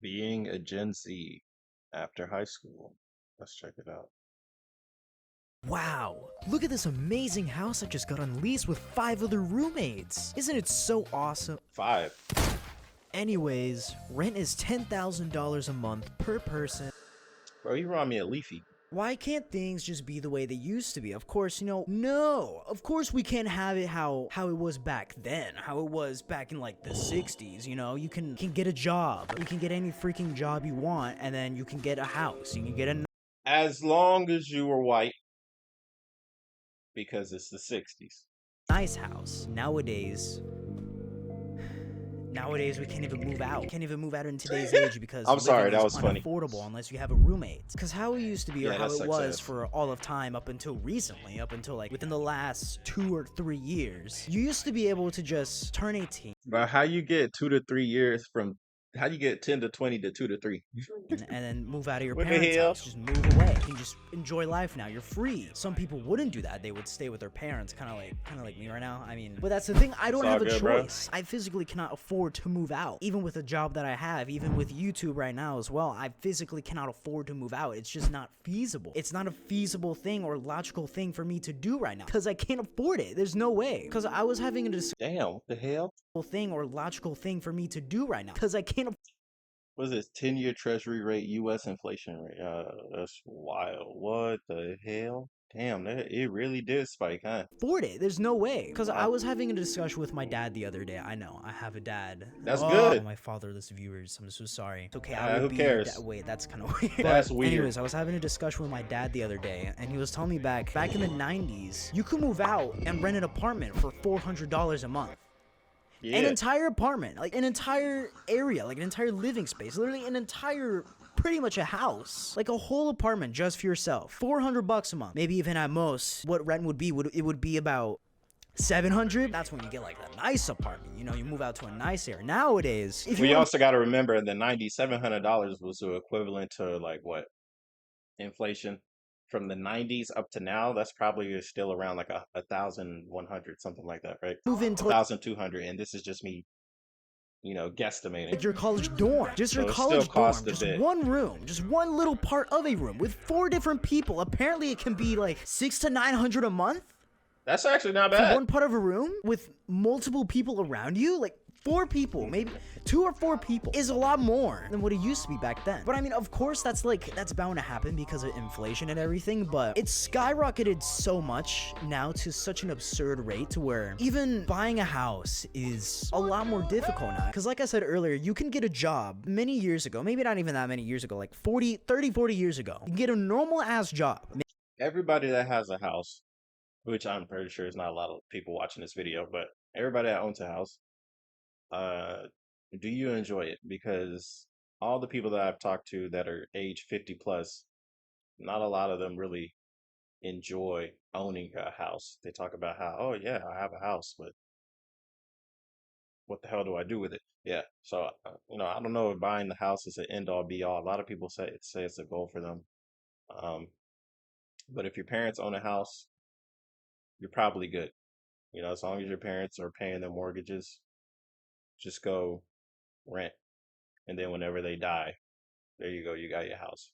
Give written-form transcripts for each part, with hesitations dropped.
Being a Gen Z after high school. Let's check it out. Wow, look at this amazing house I just got on lease with 5 other roommates. Isn't it so awesome? 5. Anyways, rent is $10,000 a month per person. Bro, you remind me of Leafy. Why can't things just be the way they used to be? Of course, no. Of course we can't have it how it was back then. How it was back in like the 60s, You can get a job. You can get any freaking job you want, and then you can get a house. You can get a As long as you were white, because it's the 60s. nice house. Nowadays, we can't even move out. Can't even move out in today's age because I'm sorry, living that is was funny. unaffordable unless you have a roommate. Because how it used to be, or Yeah, how that it sucks was ass. for all of time up until recently, up until like within the last 2 or 3 years, you used to be able to just turn 18 But how you get 2 to 3 years from how you get 10 to 20 to 2 to 3? and then move out of your What the parents' hell? house. Just move away. You can just enjoy life now. You're free. Some people wouldn't do that. They would stay with their parents, kind of like me right now. I mean, but that's the thing. I don't It's all have a good, bro. choice. I physically cannot afford to move out. Even with the job that I have, even with YouTube right now as well, I physically cannot afford to move out. It's just not feasible. It's not a feasible thing or logical thing for me to do right now because I can't afford it. There's no way. Because I was having a Damn, what the hell? thing or logical thing for me to do right now because I can't What is this 10-year treasury rate US inflation rate? That's wild. What the hell? Damn, it really did spike, huh? afford it. There's no way. Because I Wow. was having a discussion with my dad the other day. I know, I have a dad. That's Oh, good. my fatherless viewers. I'm so sorry. It's okay, I Who would be cares? wait, that's kind of weird. That's But weird. anyways, I was having a discussion with my dad the other day, and he was telling me back in the 90s, you could move out and rent an apartment for $400 a month. An Yeah. entire apartment, like an entire area, like an entire living space, literally an entire, pretty much a house, like a whole apartment just for yourself. $400 a month, maybe even at most. What rent would be? It would be about 700. That's when you get like a nice apartment. You move out to a nice area. Nowadays, if you We want also got to remember in the 90s, $700 was the equivalent to like what? Inflation from the 90s up to now, that's probably still around like a 1,100, something like that, right? to move into like 1,200, and this is just me, guesstimating. your college dorm, just your So it still college dorm, costs a just bit. one room, just one little part of a room with 4 different people. Apparently, it can be like 600 to 900 a month. That's actually not For bad. one part of a room with multiple people around you, like 4 people, maybe 2 or 4 people, is a lot more than what it used to be back then. But I mean, of course, that's bound to happen because of inflation and everything, but it's skyrocketed so much now to such an absurd rate to where even buying a house is a lot more difficult now. Because like I said earlier, you can get a job many years ago, maybe not even that many years ago, like 40 years ago. You can get a normal ass job. Everybody that has a house, which I'm pretty sure is not a lot of people watching this video, but everybody that owns a house, uh, do you enjoy it? Because all the people that I've talked to that are age 50 plus, not a lot of them really enjoy owning a house. They talk about how, oh yeah, I have a house, but what the hell do I do with it? Yeah. So, I don't know if buying the house is an end all be all. A lot of people say it's a goal for them. Um, but if your parents own a house, you're probably good. As long as your parents are paying their mortgages, just go rent. And then whenever they die, there you go, you got your house.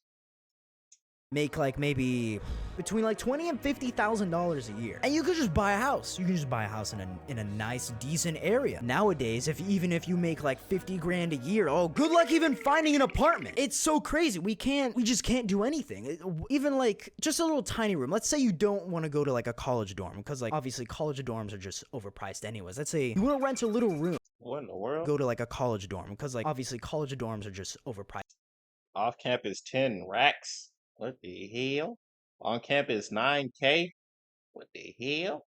Make like maybe between like $20,000 and $50,000 a year, and you could just buy a house. You can just buy a house in a nice, decent area. Nowadays, even if you make like 50 grand a year, oh, good luck even finding an apartment. It's so crazy. We just can't do anything. Even like just a little tiny room. Let's say you don't want to go to like a college dorm, because like obviously college dorms are just overpriced anyways. Let's say you want to rent a little room, What in the world? go to like a college dorm, because like obviously college dorms are just overpriced. Off campus 10 racks. What the hell? On campus 9K? What the hell?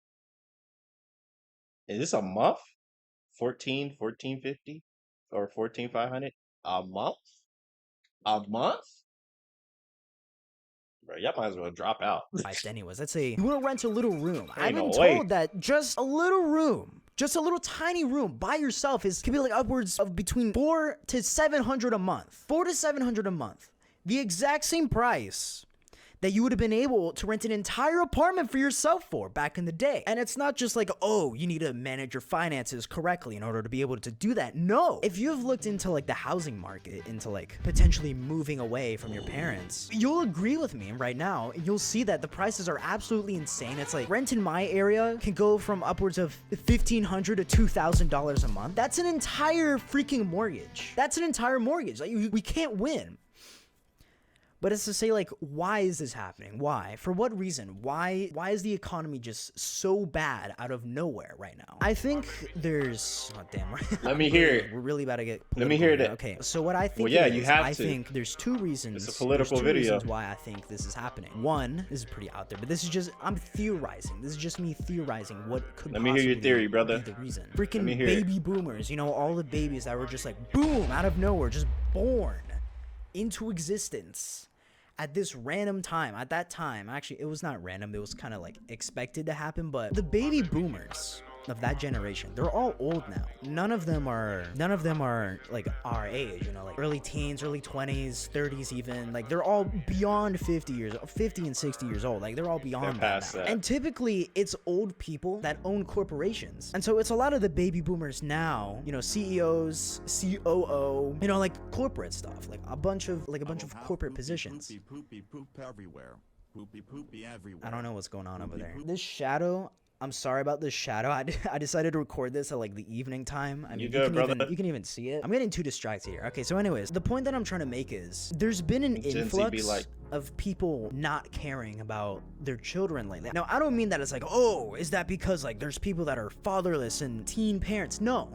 Is this a month? 1450 or 14,500 a month? A month? Bro, y'all might as well drop out. Anyways, let's say you want to rent a little room. I've Ain't been no way. told that just a little room, just a little tiny room by yourself can be like upwards of between 400 to 700 a month. 400 to 700 a month. The exact same price that you would have been able to rent an entire apartment for yourself for back in the day. And it's not just like, oh, you need to manage your finances correctly in order to be able to do that. No. If you've looked into like the housing market, into like potentially moving away from your parents, you'll agree with me right now. You'll see that the prices are absolutely insane. It's like rent in my area can go from upwards of $1,500 to $2,000 a month. That's an entire freaking mortgage. That's an entire mortgage. Like, we can't win. But it's to say, like, why is this happening? Why? For what reason? Why is the economy just so bad out of nowhere right now? I think there's... Oh, damn. Let me hear it. We're really about to get political. Let me hear that. Okay, so what I think you have I to. think there's two reasons. It's a political video. Reasons why I think this is happening. One, this is pretty out there, but this is just... I'm theorizing. This is just me theorizing what could Let me hear your theory, brother. be the reason. Freaking baby boomers, you know, all the babies that were just like, boom, out of nowhere, just born into existence at this random time. At that time, actually, it was not random, it was kind of like expected to happen. But the baby boomers of that generation, they're all old now. None of them are like our age, you know, like early teens, early 20s, 30s even. Like, they're all beyond 50 and 60 years old. Like, they're all beyond that now. And typically it's old people that own corporations, and so it's a lot of the baby boomers now, you know, CEOs, COO, you know, like corporate stuff, like a bunch of corporate positions. Poopy poop everywhere. Poopy poopy everywhere. I don't know what's going on over there. This shadow, I'm sorry about this shadow. I decided to record this at like the evening time. I mean, you can even see it. I'm getting too distracted here. Okay, so anyways, the point that I'm trying to make is there's been an influx of people not caring about their children lately. Now, I don't mean that it's like, oh, is that because like there's people that are fatherless and teen parents? No.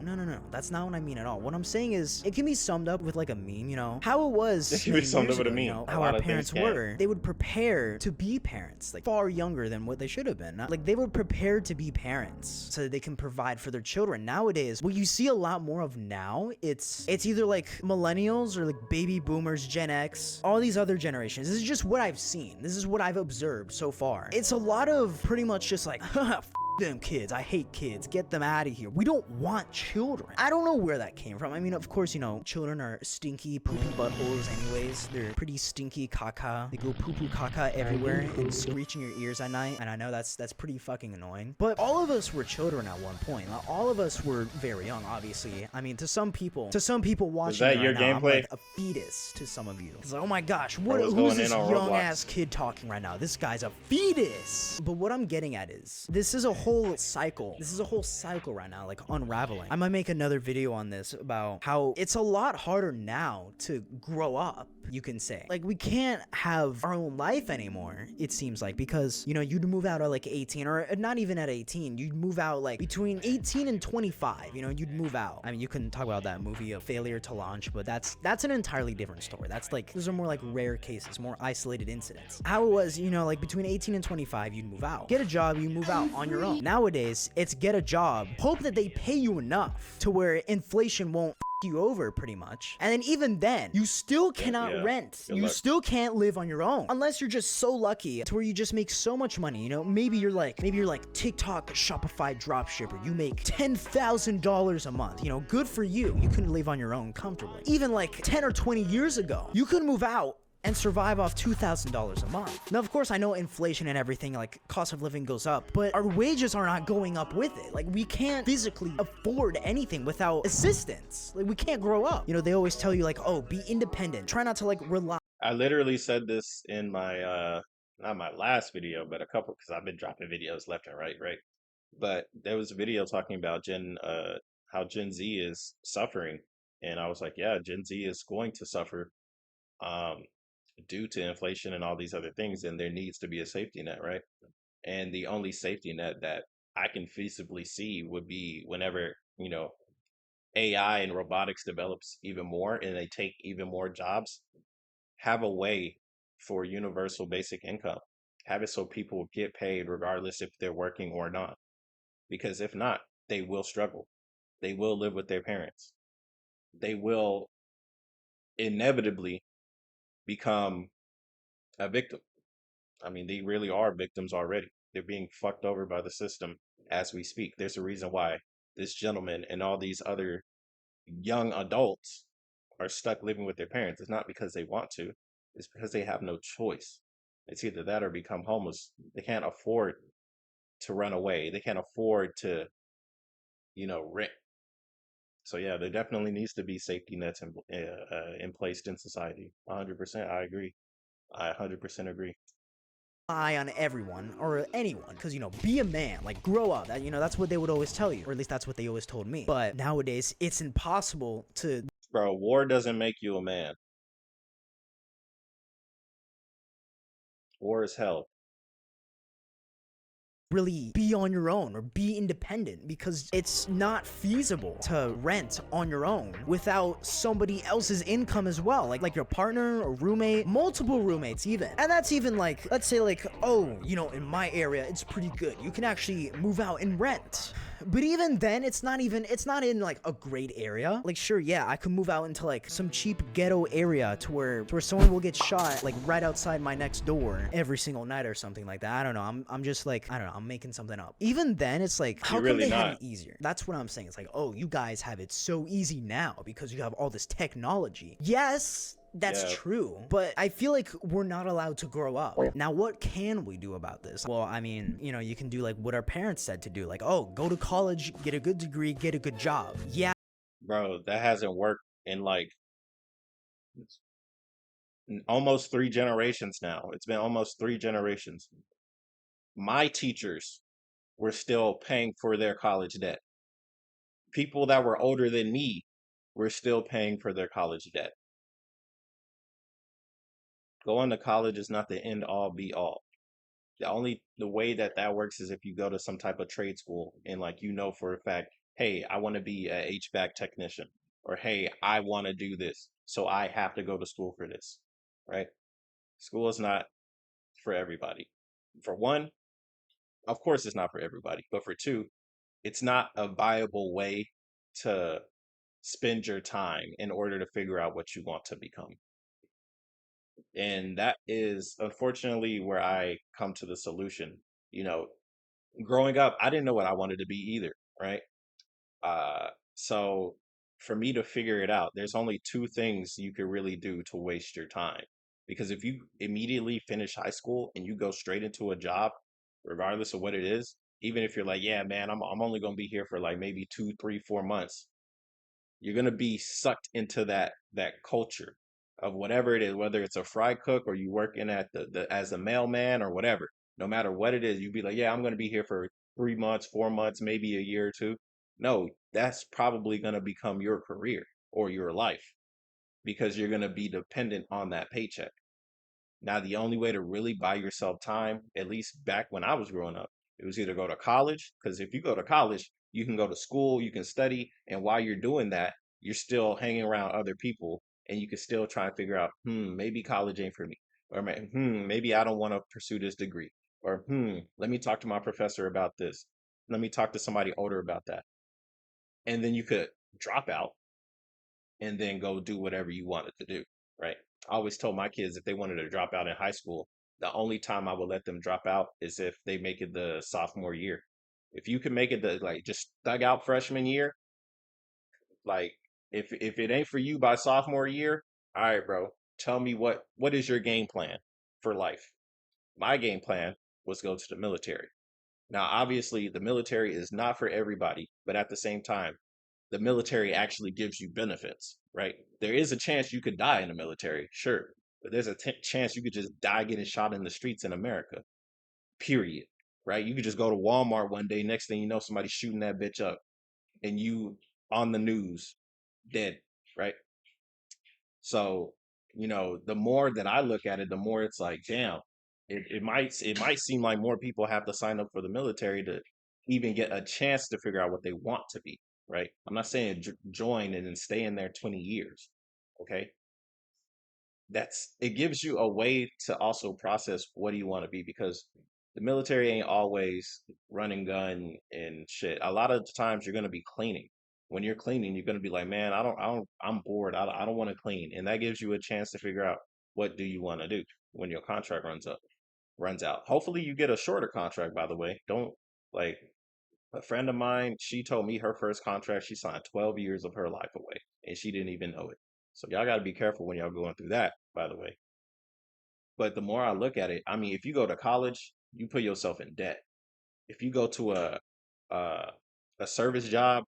That's not what I mean at all. What I'm saying is it can be summed up with like a meme, you know, how it was. It can be summed up with a meme. You know, how our parents were. They would prepare to be parents, like far younger than what they should have been. Like, they were prepared to be parents so that they can provide for their children. Nowadays, what you see a lot more of now, it's either like millennials or like baby boomers, Gen X, all these other generations. This is just what I've seen. This is what I've observed so far. It's a lot of pretty much just like, them kids, I hate kids, get them out of here. We don't want children. I don't know where that came from. I mean, of course, you know, children are stinky poopy buttholes anyways. They're pretty stinky caca. They go poo poo caca everywhere and screech in your ears at night, and I know that's pretty fucking annoying. But all of us were children at one point. Like, all of us were very young, obviously. I mean, to some people watching, is that your gameplay? I'm like a fetus to some of you. It's like, oh my gosh, who's this young ass kid talking right now? This guy's a fetus. But what I'm getting at is, this is a whole cycle. This is a whole cycle right now, like unraveling. I might make another video on this about how it's a lot harder now to grow up, you can say. Like, we can't have our own life anymore, it seems like, because, you know, you'd move out at like 18, or not even at 18. You'd move out like between 18 and 25, you know, you'd move out. I mean, you can talk about that movie of Failure to Launch, but that's an entirely different story. That's like, those are more like rare cases, more isolated incidents. How it was, you know, like between 18 and 25, you'd move out. Get a job, you move out on your own. Nowadays, it's get a job, hope that they pay you enough to where inflation won't you over, pretty much. And then even then, you still cannot rent. You still can't live on your own unless you're just so lucky to where you just make so much money. You know, maybe you're like TikTok, Shopify dropshipper. You make $10,000 a month. You know, good for you. You can live on your own comfortably. Even like 10 or 20 years ago, you could move out and survive off $2,000 a month. Now, of course, I know inflation and everything, like cost of living goes up, but our wages are not going up with it. Like, we can't physically afford anything without assistance. Like, we can't grow up. You know, they always tell you like, oh, be independent. Try not to like rely. I literally said this in my, not my last video, but a couple, because I've been dropping videos left and right. But there was a video talking about how Gen Z is suffering. And I was like, yeah, Gen Z is going to suffer. Due to inflation and all these other things, and there needs to be a safety net, right? And the only safety net that I can feasibly see would be whenever, you know, AI and robotics develops even more and they take even more jobs, have a way for universal basic income. Have it so people get paid regardless if they're working or not. Because if not, they will struggle. They will live with their parents. They will inevitably become a victim. I mean, they really are victims already. They're being fucked over by the system as we speak. There's a reason why this gentleman and all these other young adults are stuck living with their parents. It's not because they want to, it's because they have no choice. It's either that or become homeless. They can't afford to run away. They can't afford to, rent. So yeah, there definitely needs to be safety nets in placed in society. 100%, I agree. I 100% agree. Eye on everyone or anyone, because be a man, like grow up. That's what they would always tell you, or at least that's what they always told me. But nowadays it's impossible to Bro, war doesn't make you a man. War is hell. really be on your own or be independent, because it's not feasible to rent on your own without somebody else's income as well, like your partner or roommate, multiple roommates even. And that's even like, let's say like, oh, in my area it's pretty good, you can actually move out and rent. But even then, it's not in like a great area. Like, sure, yeah, I could move out into like some cheap ghetto area to where someone will get shot like right outside my next door every single night or something like that. I don't know. I'm just like, I don't know. I'm making something up. Even then, it's like, how You're come really they have not. it easier? That's what I'm saying. It's like, oh, you guys have it so easy now because you have all this technology. Yes, that's Yeah, true, but I feel like we're not allowed to grow up. Now, what can we do about this? Well, I mean, you can do like what our parents said to do, like, oh, go to college, get a good degree, get a good job. Yeah, bro, that hasn't worked in like almost 3 generations now. It's been almost 3 generations. My teachers were still paying for their college debt. People that were older than me were still paying for their college debt. Going to college is not the end all be all. The way that that works is if you go to some type of trade school and like for a fact, hey, I want to be a HVAC technician, or hey, I want to do this, so I have to go to school for this, right? School is not for everybody. For one, of course, it's not for everybody, but for two, it's not a viable way to spend your time in order to figure out what you want to become. And that is unfortunately where I come to the solution. You know, growing up, I didn't know what I wanted to be either, right? So for me to figure it out, there's only two things you could really do to waste your time. Because if you immediately finish high school and you go straight into a job, regardless of what it is, even if you're like, yeah, man, I'm only gonna be here for like maybe 2, 3, 4 months, you're gonna be sucked into that culture of whatever it is, whether it's a fry cook or you working at the as a mailman or whatever. No matter what it is, you'd be like, yeah, I'm gonna be here for 3 months, 4 months, maybe a year or two. No, that's probably gonna become your career or your life because you're gonna be dependent on that paycheck. Now, the only way to really buy yourself time, at least back when I was growing up, it was either go to college, because if you go to college, you can go to school, you can study, and while you're doing that, you're still hanging around other people, and you can still try and figure out, maybe college ain't for me, or maybe I don't want to pursue this degree, or let me talk to my professor about this, let me talk to somebody older about that, and then you could drop out and then go do whatever you wanted to do, right? I always told my kids if they wanted to drop out in high school, the only time I would let them drop out is if they make it the sophomore year. If you can make it the like just thug out freshman year, like if it ain't for you by sophomore year, all right, bro, tell me what is your game plan for life? My game plan was go to the military. Now, obviously, the military is not for everybody, but at the same time, the military actually gives you benefits, right? There is a chance you could die in the military, sure, but there's a chance you could just die getting shot in the streets in America, period, right? You could just go to Walmart one day, next thing you know, somebody's shooting that bitch up, and you on the news, dead, right? So, the more that I look at it, the more it's like, damn, it might seem like more people have to sign up for the military to even get a chance to figure out what they want to be, right? I'm not saying join and then stay in there 20 years, okay? It gives you a way to also process what do you want to be, because the military ain't always run and gun and shit. A lot of the times you're going to be cleaning. When you're cleaning, you're going to be like, man, I'm bored. I don't want to clean. And that gives you a chance to figure out what do you want to do when your contract runs out. Hopefully you get a shorter contract, by the way. Don't like a friend of mine, she told me her first contract, she signed 12 years of her life away and she didn't even know it. So y'all got to be careful when y'all going through that, by the way. But the more I look at it, I mean, if you go to college, you put yourself in debt. If you go to a, a service job,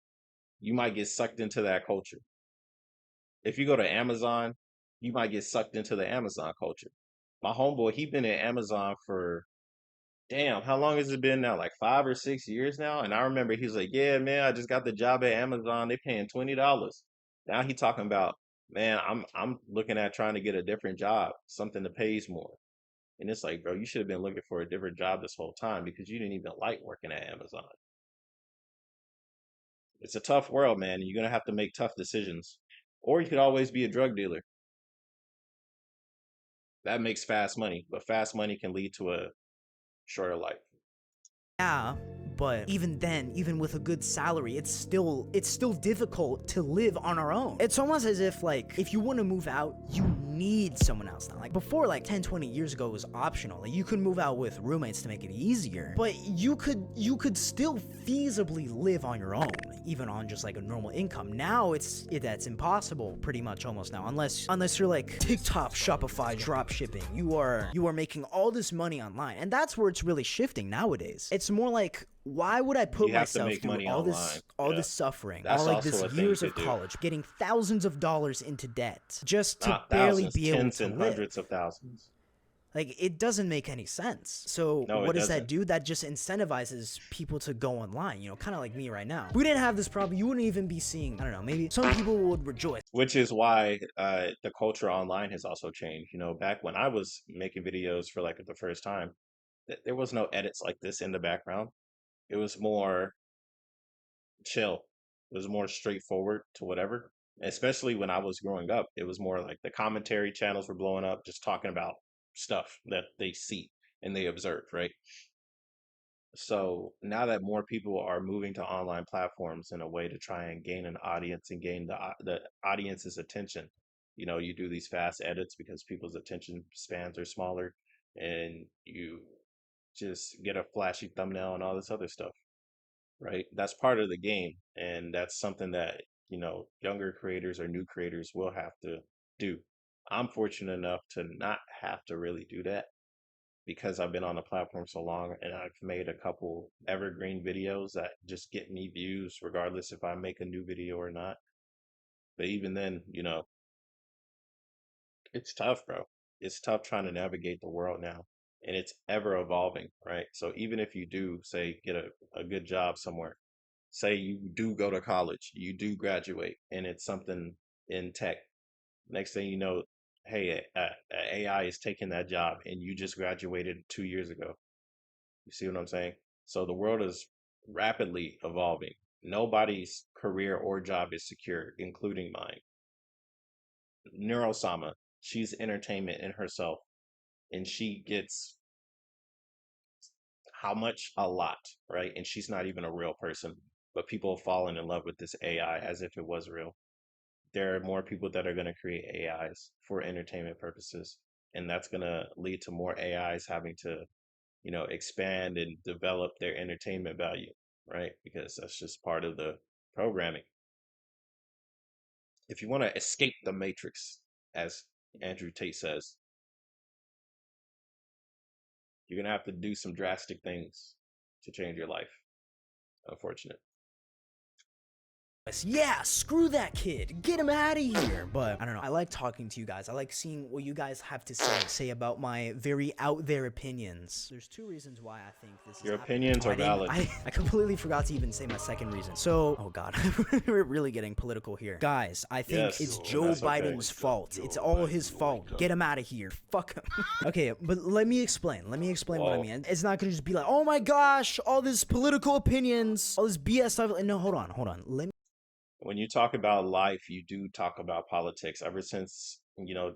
you might get sucked into that culture. If you go to Amazon, you might get sucked into the Amazon culture. My homeboy, he been at Amazon for damn, how long has it been now? Like 5 or 6 years now. And I remember he was like, "Yeah, man, I just got the job at Amazon. They paying $20." Now he talking about, man, I'm looking at trying to get a different job, something that pays more. And it's like, bro, you should have been looking for a different job this whole time because you didn't even like working at Amazon. It's a tough world, man. And you're gonna have to make tough decisions. Or you could always be a drug dealer. That makes fast money, but fast money can lead to a shorter life. Yeah, but even then, even with a good salary, it's still difficult to live on our own. It's almost as if, like, if you want to move out, you need someone else now. Like before, like 10, 20 years ago, it was optional. Like you could move out with roommates to make it easier, but you could still feasibly live on your own, even on just like a normal income. Now that's impossible pretty much almost now, unless you're like TikTok, Shopify, drop shipping. You are making all this money online, and that's where it's really shifting nowadays. It's more like, why would I put You have to myself make through money all online. all Yeah. this suffering, That's all like also this a thing years to of do. college, getting thousands of dollars into debt just to Not barely thousands, be able tens to and live? hundreds of thousands. Like, it doesn't make any sense. So No, it what does that doesn't. do? That just incentivizes people to go online, kind of like me right now. If we didn't have this problem, you wouldn't even be seeing, I don't know, maybe some people would rejoice. Which is why the culture online has also changed. Back when I was making videos for like the first time, there was no edits like this in the background. It was more chill. It was more straightforward to whatever. Especially when I was growing up, it was more like the commentary channels were blowing up, just talking about stuff that they see and they observe, right? So now that more people are moving to online platforms in a way to try and gain an audience and gain the audience's attention, you do these fast edits because people's attention spans are smaller, and you just get a flashy thumbnail and all this other stuff, right? That's part of the game, and that's something that younger creators or new creators will have to do. I'm fortunate enough to not have to really do that because I've been on the platform so long, and I've made a couple evergreen videos that just get me views regardless if I make a new video or not. But even then, it's tough, bro. It's tough trying to navigate the world now, and it's ever evolving, right? So even if you do, say, get a good job somewhere, say you do go to college, you do graduate, and it's something in tech, next thing you know, hey, AI is taking that job, and you just graduated 2 years ago. You see what I'm saying? So the world is rapidly evolving. Nobody's career or job is secure, including mine. Neurosama, she's entertainment in herself, and she gets how much? A lot, right? And she's not even a real person, but people have fallen in love with this AI as if it was real. There are more people that are going to create AIs for entertainment purposes, and that's going to lead to more AIs having to expand and develop their entertainment value, right? Because that's just part of the programming. If you want to escape the matrix, as Andrew Tate says, you're going to have to do some drastic things to change your life. Unfortunate. Yeah, screw that kid. Get him out of here. But I don't know. I like talking to you guys. I like seeing what you guys have to say about my very out there opinions. There's two reasons why I think this is Your happening. opinions are valid. I completely forgot to even say my second reason. So, oh god, we're really getting political here. Guys, I think Yes, it's and Joe that's okay. Biden's fault. It's all his fault. Get him out of here. Fuck him. Okay, but let me explain. Let me explain what I Whoa. mean. It's not gonna just be like, oh my gosh, all this political opinions, all this BS stuff. No, hold on. Let me. When you talk about life, you do talk about politics. Ever since,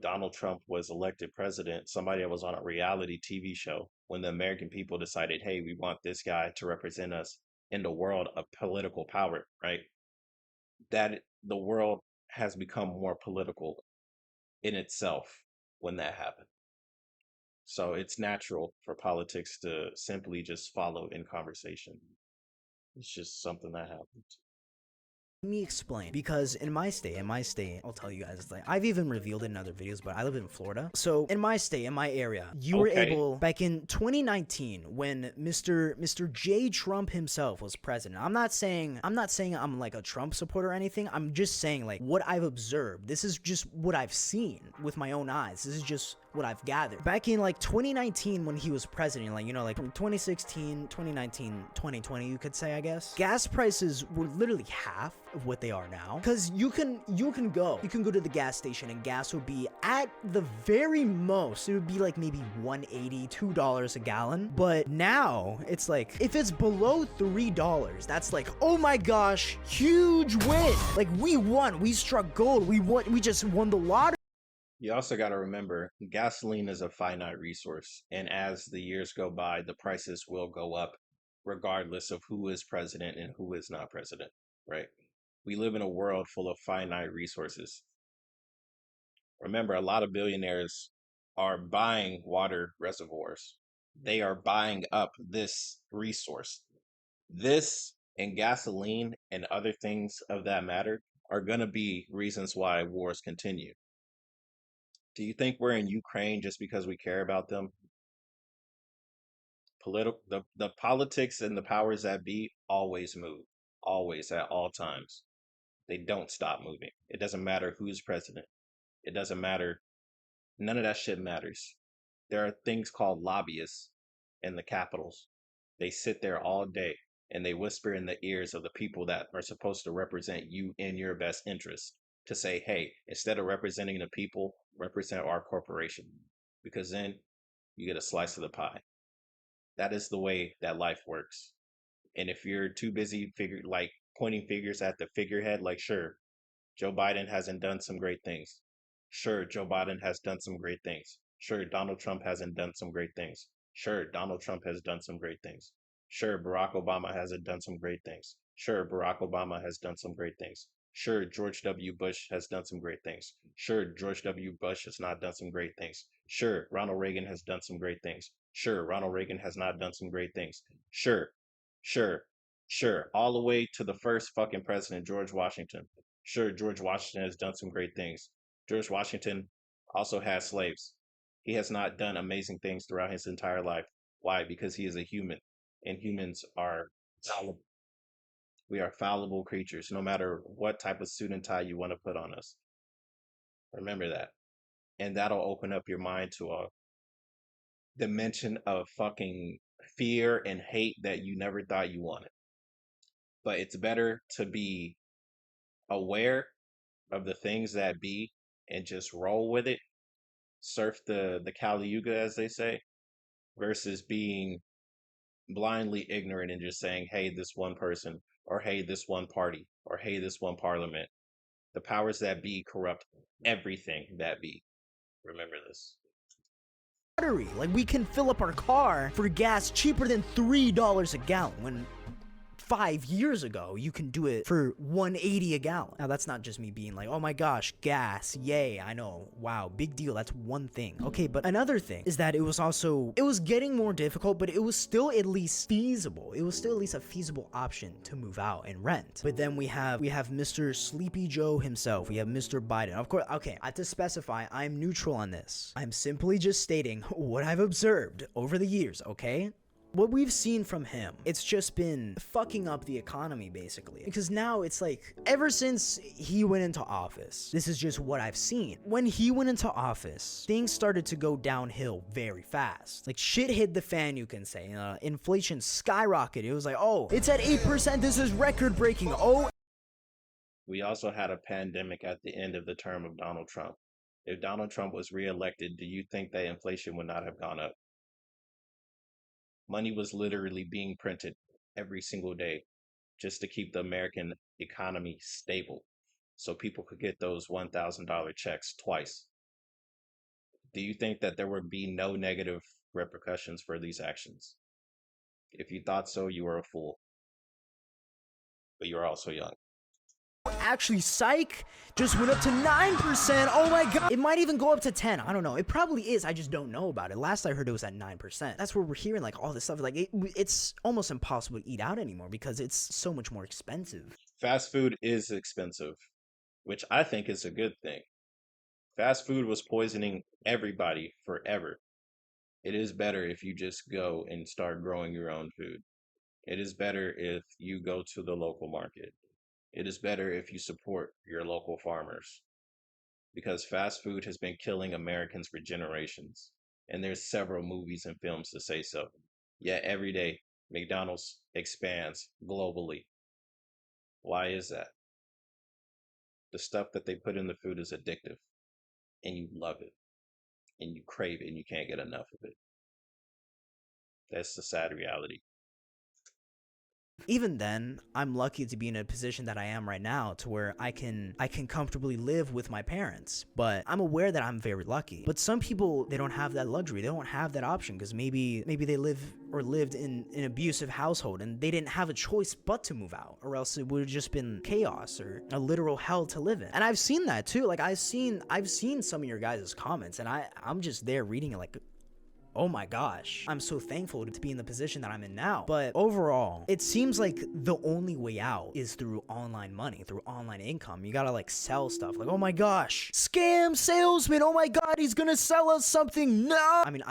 Donald Trump was elected president, somebody that was on a reality TV show, when the American people decided, hey, we want this guy to represent us in the world of political power, right? That the world has become more political in itself when that happened. So it's natural for politics to simply just follow in conversation. It's just something that happens. Let me explain, because in my state, I'll tell you guys, like, I've even revealed it in other videos, but I live in Florida. So in my state, in my area, you were Okay. able, back in 2019, when Mr. J. Trump himself was president. I'm not saying I'm like a Trump supporter or anything. I'm just saying, like, what I've observed. This is just what I've seen with my own eyes. This is just what I've gathered. Back in like 2019, when he was president, like, you know, like from 2016, 2019, 2020, you could say, I guess, gas prices were literally half of what they are now. Because you can go to the gas station and gas would be at the very most, it would be like maybe $1.80, $2 a gallon. But now it's like, if it's below $3, that's like, oh my gosh, huge win. Like, we won, we struck gold, we just won the lottery. You also got to remember, gasoline is a finite resource, and as the years go by, the prices will go up regardless of who is president and who is not president, right? We live in a world full of finite resources. Remember, a lot of billionaires are buying water reservoirs. They are buying up this resource. This and gasoline and other things of that matter are going to be reasons why wars continue. Do you think we're in Ukraine just because we care about them? The politics and the powers that be always move, always, at all times. They don't stop moving. It doesn't matter who's president. It doesn't matter. None of that shit matters. There are things called lobbyists in the capitals. They sit there all day and they whisper in the ears of the people that are supposed to represent you in your best interest, to say, hey, instead of representing the people, represent our corporation, because then you get a slice of the pie. That is the way that life works. And if you're too busy pointing fingers at the figurehead, like, sure, Joe Biden hasn't done some great things. Sure, Joe Biden has done some great things. Sure, Donald Trump hasn't done some great things. Sure, Donald Trump has done some great things. Sure, Barack Obama hasn't done some great things. Sure, Barack Obama has done some great things. Sure, George W. Bush has done some great things. Sure, George W. Bush has not done some great things. Sure, Ronald Reagan has done some great things. Sure, Ronald Reagan has not done some great things. Sure, sure, sure, all the way to the first fucking president, George Washington. Sure, George Washington has done some great things. George Washington also has slaves. He has not done amazing things throughout his entire life. Why? Because he is a human, and humans are fallible. We are fallible creatures, no matter what type of suit and tie you want to put on us. Remember that. And that'll open up your mind to a dimension of fucking fear and hate that you never thought you wanted. But it's better to be aware of the things that be and just roll with it, surf the Kali Yuga, as they say, versus being blindly ignorant and just saying, hey, this one person, or hey, this one party, or hey, this one parliament. The powers that be corrupt everything that be. Remember this. Like, we can fill up our car for gas cheaper than $3 a gallon, when 5 years ago you can do it for $1.80 a gallon. Now, that's not just me being like, oh my gosh, gas, yay, I know, wow, big deal. That's one thing. Okay, but another thing is that it was getting more difficult, but it was still at least feasible. It was still at least a feasible option to move out and rent. But then we have Mr. Sleepy Joe himself. We have Mr. Biden. Of course, okay, I have to specify, I'm neutral on this. I'm simply just stating what I've observed over the years, okay? What we've seen from him, it's just been fucking up the economy, basically. Because now it's like, ever since he went into office, this is just what I've seen. When he went into office, things started to go downhill very fast. Like, shit hit the fan, you can say. Inflation skyrocketed. It was like, oh, it's at 8%. This is record breaking. Oh. We also had a pandemic at the end of the term of Donald Trump. If Donald Trump was reelected, do you think that inflation would not have gone up? Money was literally being printed every single day just to keep the American economy stable so people could get those $1,000 checks twice. Do you think that there would be no negative repercussions for these actions? If you thought so, you were a fool. But you're also young. Actually, psych just went up to 9%. Oh my god. It might even go up to 10. I don't know. It probably is. I just don't know about it. Last I heard, it was at 9%. That's where we're hearing like all this stuff. Like, it's almost impossible to eat out anymore because it's so much more expensive. fast food is expensive, which I think is a good thing. Fast food was poisoning everybody forever. It is better if you just go and start growing your own food. It is better if you go to the local market. It is better if you support your local farmers because fast food has been killing Americans for generations. And there's several movies and films to say so. Yet every day, McDonald's expands globally. Why is that? The stuff that they put in the food is addictive, and you love it, and you crave it, and you can't get enough of it. That's the sad reality. Even then, I'm lucky to be in a position that I am right now to where I can comfortably live with my parents. But I'm aware that I'm very lucky. But some people, they don't have that luxury. They don't have that option because maybe they live or lived in an abusive household and they didn't have a choice but to move out, or else it would have just been chaos or a literal hell to live in. And I've seen that too. Like I've seen some of your guys' comments and I'm just there reading it like, oh my gosh, I'm so thankful to be in the position that I'm in now. But overall, it seems like the only way out is through online money, through online income. You gotta like sell stuff. Like, oh my gosh, scam salesman. Oh my God, he's gonna sell us something. No. I mean,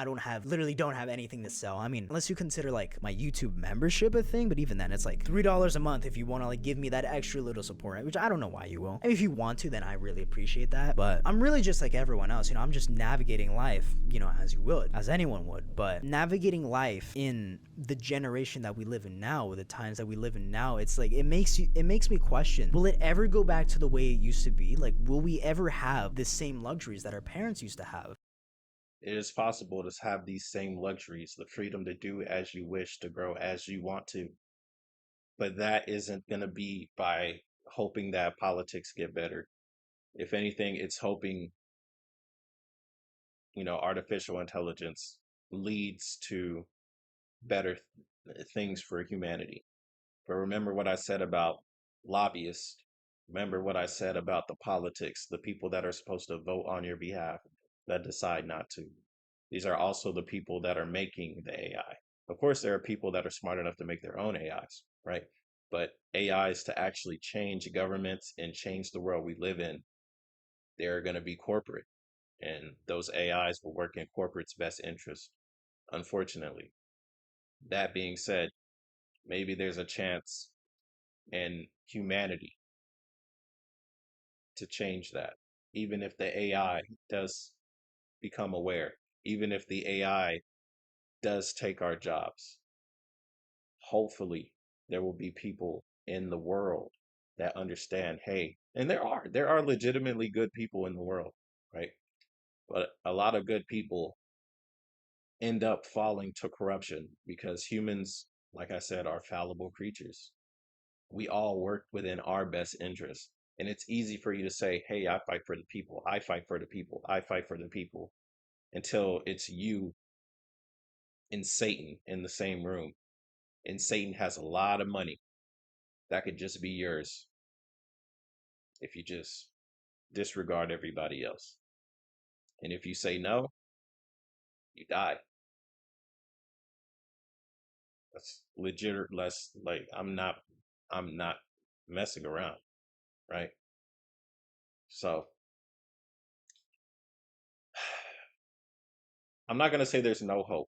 literally don't have anything to sell. I mean, unless you consider like my YouTube membership a thing, but even then it's like $3 a month if you wanna like give me that extra little support, which I don't know why you will. And if you want to, then I really appreciate that. But I'm really just like everyone else, I'm just navigating life, as you would, as anyone would. But navigating life in the generation that we live in now, the times that we live in now, it's like it makes me question, will it ever go back to the way it used to be? Like, will we ever have the same luxuries that our parents used to have? It is possible to have these same luxuries, the freedom to do as you wish, to grow as you want to. But that isn't going to be by hoping that politics get better. If anything, it's hoping, artificial intelligence leads to better things for humanity. But remember what I said about lobbyists. Remember what I said about the politics, the people that are supposed to vote on your behalf that decide not to. These are also the people that are making the AI. Of course, there are people that are smart enough to make their own AIs, right? But AIs to actually change governments and change the world we live in, they're going to be corporate. And those AIs will work in corporate's best interest, unfortunately. That being said, maybe there's a chance in humanity to change that. Even if the AI does become aware, even if the AI does take our jobs, hopefully there will be people in the world that understand, hey, and there are legitimately good people in the world, right? But a lot of good people end up falling to corruption because humans, like I said, are fallible creatures. We all work within our best interest. And it's easy for you to say, hey, I fight for the people. I fight for the people. I fight for the people, until it's you and Satan in the same room. And Satan has a lot of money that could just be yours if you just disregard everybody else. And if you say no, you die. That's legit. Less like I'm not messing around, right? So I'm not gonna say there's no hope.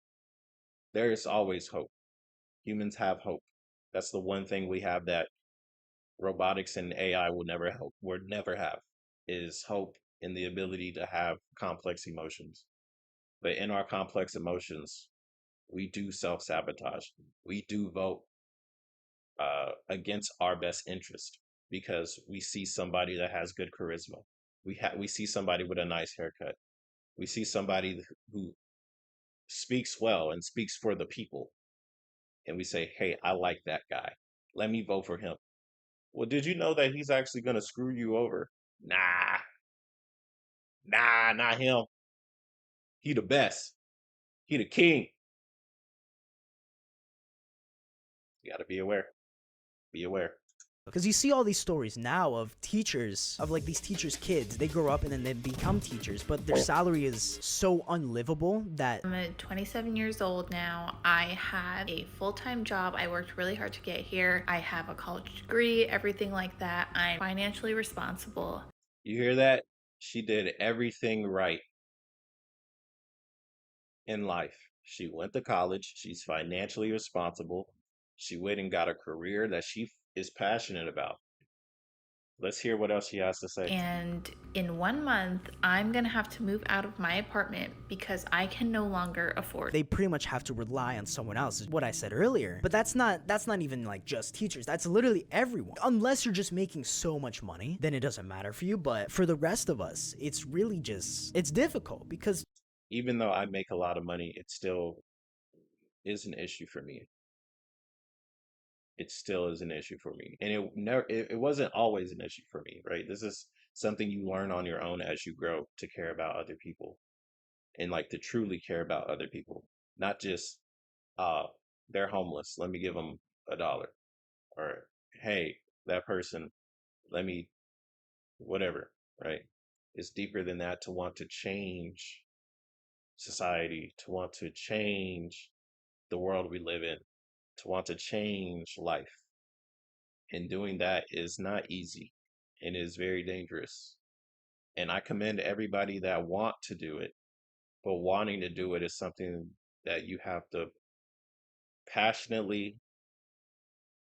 There is always hope. Humans have hope. That's the one thing we have that robotics and AI will never have, is hope in the ability to have complex emotions. But in our complex emotions, we do self-sabotage. We do vote against our best interest because we see somebody that has good charisma. We see somebody with a nice haircut. We see somebody who speaks well and speaks for the people, and we say, "Hey, I like that guy. Let me vote for him." Well, did you know that he's actually going to screw you over? Nah, nah, not him. He the best. He the king. You got to be aware. Be aware. Because you see all these stories now of teachers, of like these teachers' kids. They grow up and then they become teachers, but their salary is so unlivable that I'm 27 years old now. I have a full-time job. I worked really hard to get here. I have a college degree, everything like that. I'm financially responsible. You hear that? She did everything right in life. She went to college. She's financially responsible. She went and got a career that she is passionate about. Let's hear what else she has to say. And in 1 month, I'm gonna have to move out of my apartment because I can no longer afford. they pretty much have to rely on someone else, is what I said earlier. But that's not even like just teachers. That's literally everyone. Unless you're just making so much money, then it doesn't matter for you. But for the rest of us, it's really just, it's difficult because Even though I make a lot of money, it still is an issue for me. It still is an issue for me. And it wasn't always an issue for me, right? This is something you learn on your own as you grow to care about other people and like to truly care about other people, not just uh they're homeless, let me give them $1, or hey, that person, let me whatever, right? It's deeper than that to want to change society, to want to change the world we live in, to want to change life. And doing that is not easy and is very dangerous. And I commend everybody that want to do it, but wanting to do it is something that you have to passionately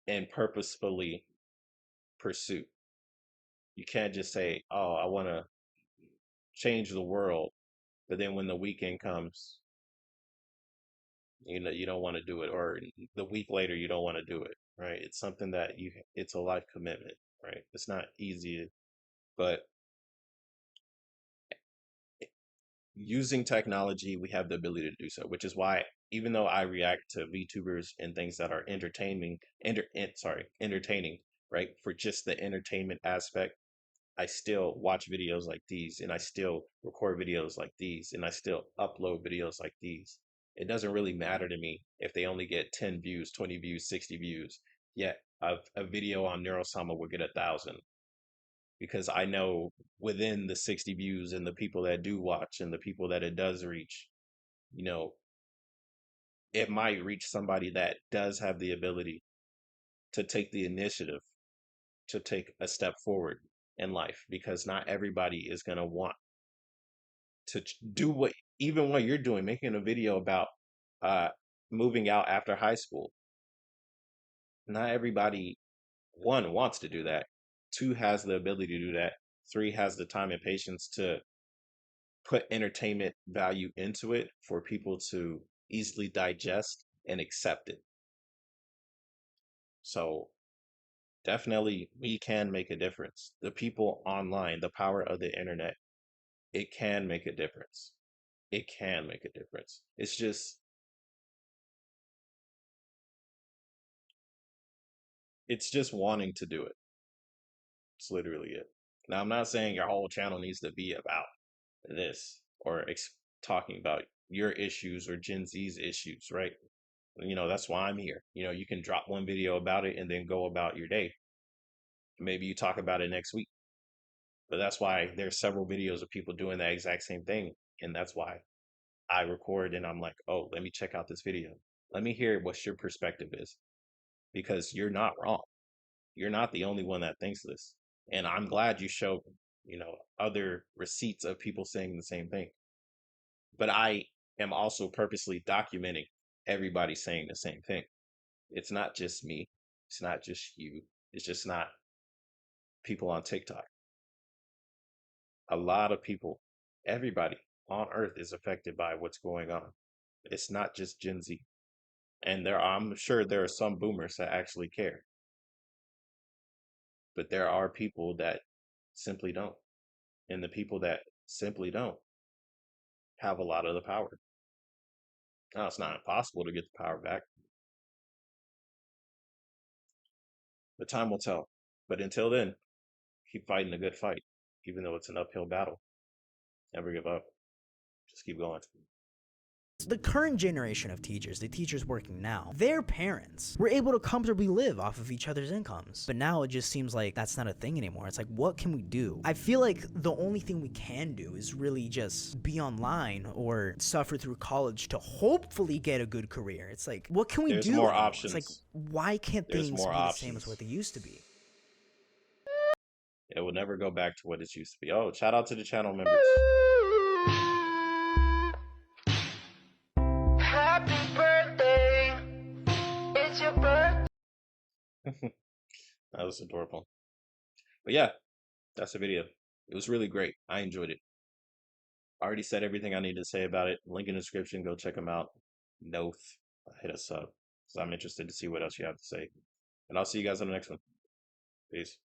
and purposefully pursue. You can't just say, "Oh, I want to change the world," but then when the weekend comes, you don't want to do it, or the week later you don't want to do it, right? It's something that it's a life commitment, right? It's not easy, but using technology, we have the ability to do so, which is why even though I react to VTubers and things that are entertaining, right, for just the entertainment aspect, I still watch videos like these, and I still record videos like these, and I still upload videos like these. It doesn't really matter to me if they only get 10 views, 20 views, 60 views. Yet a video on Neurosama will get 1,000, because I know within the 60 views and the people that do watch and the people that it does reach, you know, it might reach somebody that does have the ability to take the initiative to take a step forward in life, because not everybody is going to want to do even what you're doing, making a video about uh, moving out after high school. Not everybody, one, wants to do that, two, has the ability to do that, three, has the time and patience to put entertainment value into it for people to easily digest and accept it. So definitely we can make a difference. The people online, the power of the internet, it can make a difference. It can make a difference. It's just wanting to do it. It's literally it. Now I'm not saying your whole channel needs to be about this or talking about your issues or Gen Z's issues, right? That's why I'm here. You can drop one video about it and then go about your day. Maybe you talk about it next week. But that's why there's several videos of people doing that exact same thing. And that's why I record and I'm like, oh, let me check out this video. Let me hear what your perspective is, because you're not wrong. You're not the only one that thinks this. And I'm glad you showed, other receipts of people saying the same thing. But I am also purposely documenting everybody saying the same thing. It's not just me. It's not just you. It's just not people on TikTok. A lot of people, everybody on earth is affected by what's going on. It's not just Gen Z. And I'm sure there are some boomers that actually care, but there are people that simply don't. And the people that simply don't have a lot of the power. Now, it's not impossible to get the power back, but time will tell. But until then, keep fighting a good fight, even though it's an uphill battle. Never give up. Just keep going. The current generation of teachers, the teachers working now, their parents were able to comfortably live off of each other's incomes. But now it just seems like that's not a thing anymore. It's like, what can we do? I feel like the only thing we can do is really just be online or suffer through college to hopefully get a good career. It's like, what can we There's do? more anymore? options. It's like, why can't There's things more be the same as options. what they used to be? It will never go back to what it used to be. Oh, shout out to the channel members. Happy birthday. It's your birthday. That was adorable. But yeah, that's the video. It was really great. I enjoyed it. I already said everything I need to say about it. Link in the description. Go check them out. Noth. Hit us up. So I'm interested to see what else you have to say. And I'll see you guys on the next one. Peace.